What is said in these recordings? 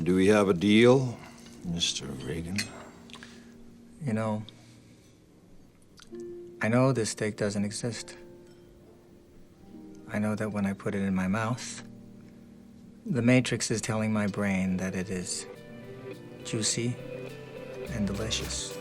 Do we have a deal, Mr. Reagan? You know, I know this steak doesn't exist. I know that when I put it in my mouth, the Matrix is telling my brain that it is juicy and delicious.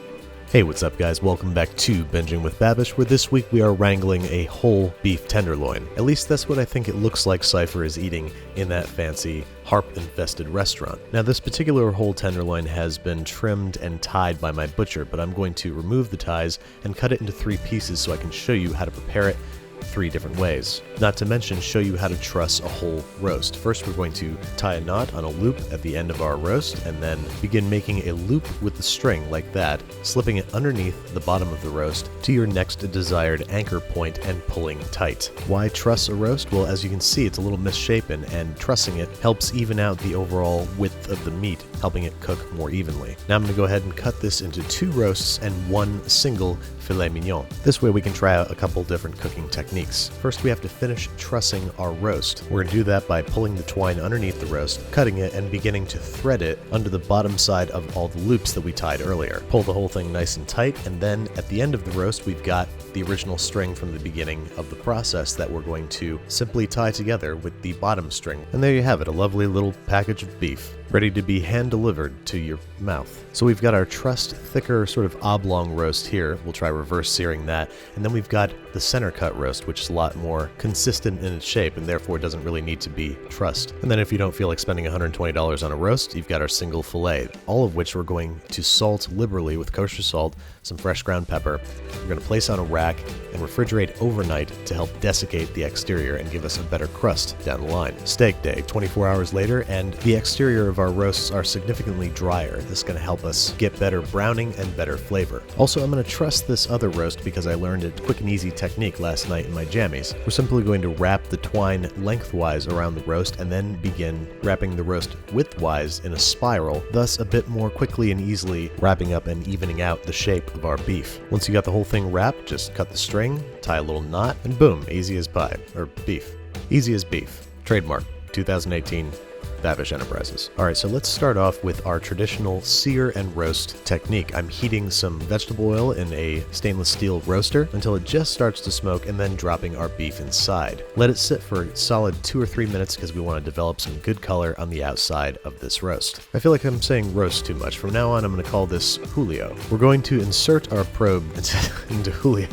Hey, what's up guys? Welcome back to Binging with Babish, where this week we are wrangling a whole beef tenderloin. At least that's what I think it looks like Cypher is eating in that fancy harp-infested restaurant. Now this particular whole tenderloin has been trimmed and tied by my butcher, but I'm going to remove the ties and cut it into 3 pieces so I can show you how to prepare it 3 different ways. Not to mention show you how to truss a whole roast. First we're going to tie a knot on a loop at the end of our roast and then begin making a loop with the string like that, slipping it underneath the bottom of the roast to your next desired anchor point and pulling tight. Why truss a roast? Well, as you can see, it's a little misshapen, and trussing it helps even out the overall width of the meat, helping it cook more evenly. Now I'm going to go ahead and cut this into 2 roasts and 1 single filet mignon. This way we can try out a couple different cooking techniques. First we have to finish trussing our roast. We're going to do that by pulling the twine underneath the roast, cutting it, and beginning to thread it under the bottom side of all the loops that we tied earlier. Pull the whole thing nice and tight, and then at the end of the roast we've got the original string from the beginning of the process that we're going to simply tie together with the bottom string. And there you have it, a lovely little package of beef, ready to be hand-delivered to your mouth. So we've got our trussed, thicker, sort of oblong roast here. We'll try reverse searing that. And then we've got the center cut roast, which is a lot more consistent in its shape and therefore doesn't really need to be trussed. And then if you don't feel like spending $120 on a roast, you've got our single filet, all of which we're going to salt liberally with kosher salt, some fresh ground pepper. We're going to place on a rack and refrigerate overnight to help desiccate the exterior and give us a better crust down the line. Steak day, 24 hours later, and the exterior of our roasts are significantly drier. This is going to help us get better browning and better flavor. Also, I'm going to truss this other roast because I learned a quick and easy technique last night in my jammies. We're simply going to wrap the twine lengthwise around the roast and then begin wrapping the roast widthwise in a spiral, thus a bit more quickly and easily wrapping up and evening out the shape of our beef. Once you got the whole thing wrapped, just cut the string, tie a little knot, and boom, easy as pie. Or beef. Easy as beef. Trademark, 2018. Babish Enterprises. Alright, so let's start off with our traditional sear and roast technique. I'm heating some vegetable oil in a stainless steel roaster until it just starts to smoke and then dropping our beef inside. Let it sit for a solid 2 or 3 minutes because we want to develop some good color on the outside of this roast. I feel like I'm saying roast too much. From now on, I'm going to call this Julio. We're going to insert our probe into Julio.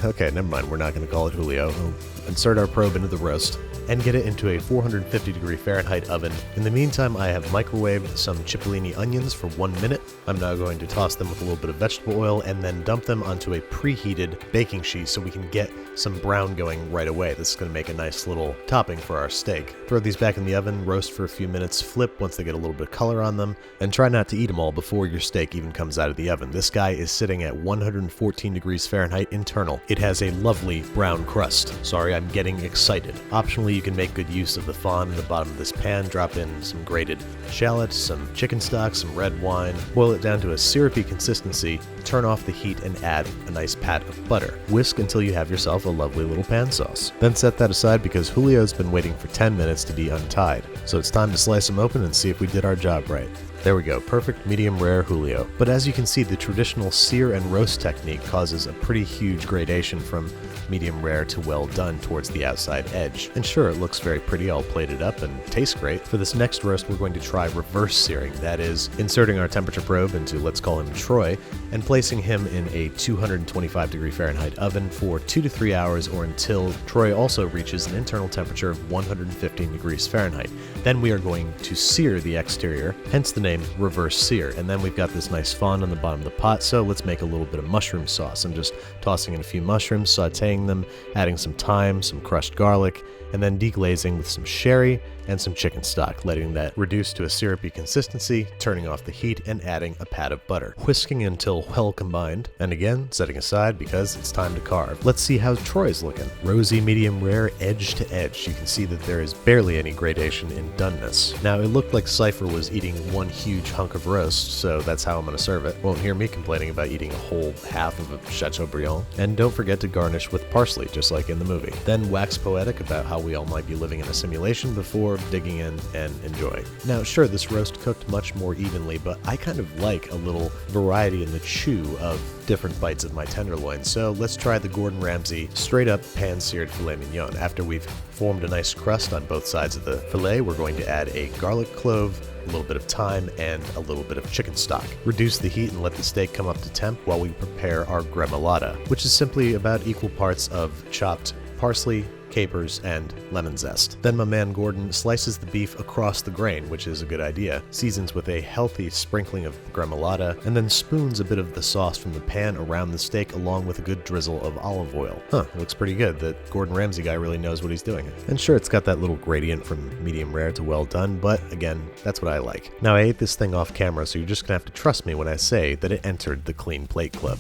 Okay, never mind. We're not going to call it Julio. We'll insert our probe into the roast and get it into a 450 degree Fahrenheit oven. In the meantime, I have microwaved some cipollini onions for 1 minute. I'm now going to toss them with a little bit of vegetable oil and then dump them onto a preheated baking sheet so we can get some brown going right away. This is going to make a nice little topping for our steak. Throw these back in the oven, roast for a few minutes, flip once they get a little bit of color on them, and try not to eat them all before your steak even comes out of the oven. This guy is sitting at 114 degrees Fahrenheit internal. It has a lovely brown crust. Sorry, I'm getting excited. Optionally, you can make good use of the fond in the bottom of this pan, drop in some grated shallots, some chicken stock, some red wine, boil it down to a syrupy consistency, turn off the heat and add a nice pat of butter. Whisk until you have yourself a lovely little pan sauce. Then set that aside because Julio's been waiting for 10 minutes to be untied. So it's time to slice him open and see if we did our job right. There we go, perfect medium rare Julio. But as you can see, the traditional sear and roast technique causes a pretty huge gradation from medium rare to well done towards the outside edge. And sure, it looks very pretty all plated up and tastes great. For this next roast, we're going to try reverse searing. That is, inserting our temperature probe into, let's call him Troy, and placing him in a 225 degree Fahrenheit oven for 2 to 3 hours or until Troy also reaches an internal temperature of 115 degrees Fahrenheit. Then we are going to sear the exterior, hence the name reverse sear. And then we've got this nice fond on the bottom of the pot, so let's make a little bit of mushroom sauce. I'm just tossing in a few mushrooms, sauteing them, adding some thyme, some crushed garlic, and then deglazing with some sherry and some chicken stock, letting that reduce to a syrupy consistency, turning off the heat, and adding a pat of butter. Whisking until well combined, and again, setting aside because it's time to carve. Let's see how Troy's looking. Rosy medium rare, edge to edge. You can see that there is barely any gradation in doneness. Now, it looked like Cypher was eating one huge hunk of roast, so that's how I'm going to serve it. Won't hear me complaining about eating a whole half of a Chateaubriand. And don't forget to garnish with parsley, just like in the movie. Then wax poetic about how how we all might be living in a simulation before digging in and enjoy. Now, sure, this roast cooked much more evenly, but I kind of like a little variety in the chew of different bites of my tenderloin, so let's try the Gordon Ramsay straight up pan-seared filet mignon. After we've formed a nice crust on both sides of the filet, we're going to add a garlic clove, a little bit of thyme, and a little bit of chicken stock. Reduce the heat and let the steak come up to temp while we prepare our gremolata, which is simply about equal parts of chopped parsley, capers, and lemon zest. Then my man Gordon slices the beef across the grain, which is a good idea, seasons with a healthy sprinkling of gremolata, and then spoons a bit of the sauce from the pan around the steak along with a good drizzle of olive oil. It looks pretty good. The Gordon Ramsay guy really knows what he's doing. And sure, it's got that little gradient from medium rare to well done, but again, that's what I like. Now, I ate this thing off camera, so you're just gonna have to trust me when I say that it entered the Clean Plate Club.